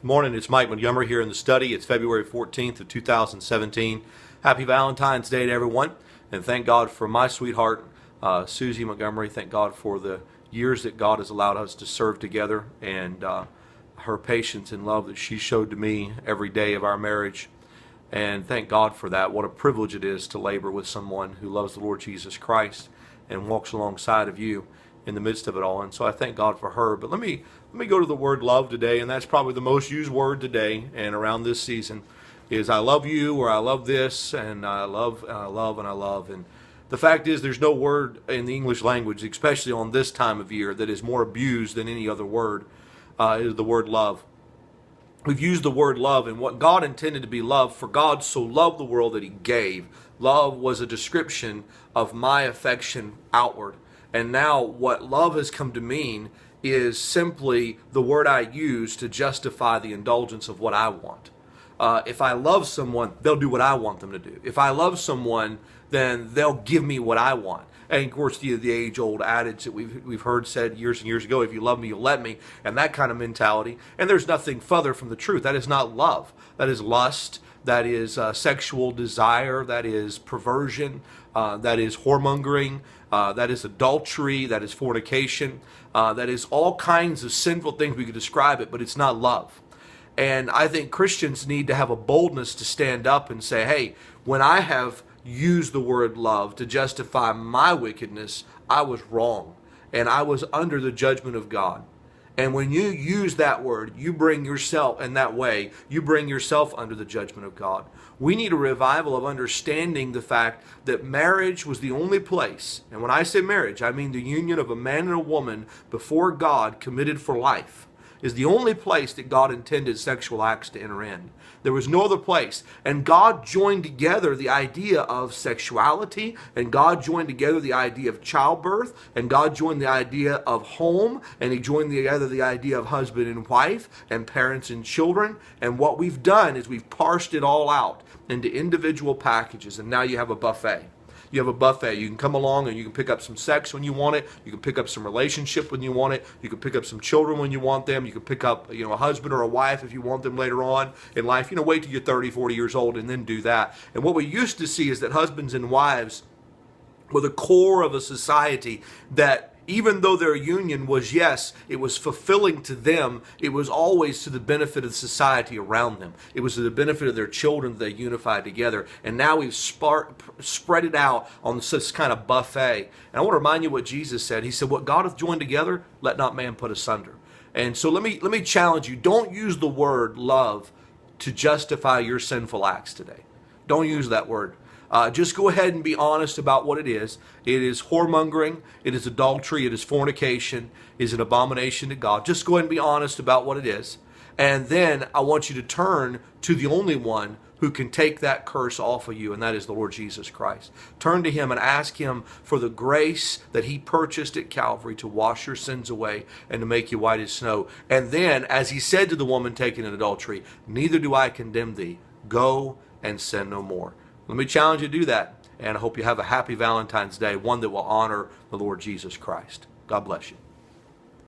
Morning, it's Mike Montgomery here in the study. It's February 14th of 2017. Happy Valentine's Day to everyone. And thank God for my sweetheart, Susie Montgomery. Thank God for the years that God has allowed us to serve together and her patience and love that she showed to me every day of our marriage. And thank God for that. What a privilege it is to labor with someone who loves the Lord Jesus Christ and walks alongside of you in the midst of it all. And so I thank God for her. But let me go to the word love today, and that's probably the most used word today and around this season is I love you, or I love this, and I love and I love and I love. And the fact is there's no word in the English language, especially on this time of year, that is more abused than any other word, is the word love. We've used the word love and what God intended to be love. For God so loved the world that he gave. Love was a description of my affection outward. And now what love has come to mean is simply the word I use to justify the indulgence of what I want. If I love someone, they'll do what I want them to do. If I love someone, then they'll give me what I want. And of course, the age-old adage that we've heard said years and years ago, if you love me, you'll let me, and that kind of mentality. And there's nothing further from the truth. That is not love. That is lust. That is sexual desire. That is perversion. That is whoremongering. That is adultery. That is fornication. That is all kinds of sinful things we could describe it, but it's not love. And I think Christians need to have a boldness to stand up and say, hey, when I have used the word love to justify my wickedness, I was wrong. And I was under the judgment of God. And when you use that word, you bring yourself, in that way, you bring yourself under the judgment of God. We need a revival of understanding the fact that marriage was the only place, and when I say marriage, I mean the union of a man and a woman before God committed for life, is the only place that God intended sexual acts to enter in. There was no other place. And God joined together the idea of sexuality, and God joined together the idea of childbirth, and God joined the idea of home, and he joined together the idea of husband and wife, and parents and children. And what we've done is we've parsed it all out into individual packages, and now you have a buffet. You have a buffet. You can come along and you can pick up some sex when you want it. You can pick up some relationship when you want it. You can pick up some children when you want them. You can pick up, a husband or a wife if you want them later on in life. Wait till you're 30, 40 years old and then do that. And what we used to see is that husbands and wives were the core of a society that even though their union was, yes, it was fulfilling to them, it was always to the benefit of the society around them. It was to the benefit of their children that they unified together. And now we've spread it out on this kind of buffet. And I want to remind you what Jesus said. He said, what God hath joined together, let not man put asunder. And so let me challenge you. Don't use the word love to justify your sinful acts today. Don't use that word. Just go ahead and be honest about what it is. It is whoremongering. It is adultery. It is fornication. It is an abomination to God. Just go ahead and be honest about what it is. And then I want you to turn to the only one who can take that curse off of you, and that is the Lord Jesus Christ. Turn to him and ask him for the grace that he purchased at Calvary to wash your sins away and to make you white as snow. And then, as he said to the woman taken in adultery, neither do I condemn thee. Go and sin no more. Let me challenge you to do that, and I hope you have a happy Valentine's Day, one that will honor the Lord Jesus Christ. God bless you.